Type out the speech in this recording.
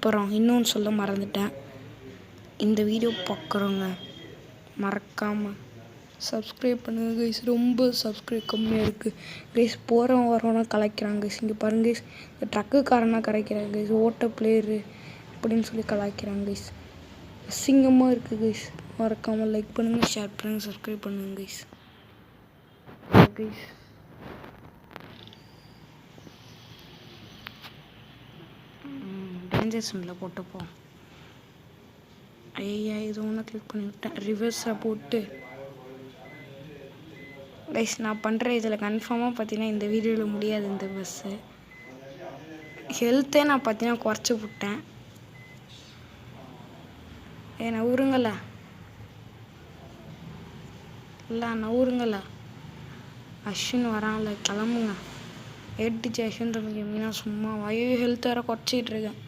அப்புறம் இன்னொன்று சொல்ல மறந்துட்டேன், இந்த வீடியோ பார்க்குறவங்க மறக்காமல் சப்ஸ்கிரைப் பண்ணுங்கள் கைஸ். ரொம்ப சப்ஸ்கிரைப் கம்மியாக இருக்குது கைஸ். போகிறவன் வரவனா கலாய்க்கிறாங்க கைஸ். இங்கே பாருங்க கைஸ், இந்த ட்ரக்குக்காரனாக கலாய்க்கிறாங்க கைஸ். ஓட்ட பிளேயரு அப்படின்னு சொல்லி கலாய்க்கிறாங்க கைஸ். அசிங்கமாக இருக்குது கைஸ். மறக்காமல் லைக் பண்ணுங்கள், ஷேர் பண்ணுங்கள், சப்ஸ்கிரைப் பண்ணுங்கள் கைஸ். கைஸ் டேஞ்சர் சிம்பில் போட்டுப்போம். ஐயா இது ஒன்று கிளிக் பண்ணி விட்டேன். ரிவர்ஸாக போட்டு கைஸ் நான் பண்ணுற இதில் கன்ஃபார்மாக பார்த்தீங்கன்னா இந்த வீடியோவில் முடியாது. இந்த பஸ்ஸு ஹெல்த்தே நான் பார்த்தீங்கன்னா குறைச்சி விட்டேன். நவுருங்களா இல்லை நவுருங்களா. அஸ்வின் வரான்ல, கிளம்புங்க. ஏடிச்சு அஸ்வின் தம்பி மீனா சும்மா வயோ ஹெல்த் வேறு குறைச்சிக்கிட்டு இருக்கேன்.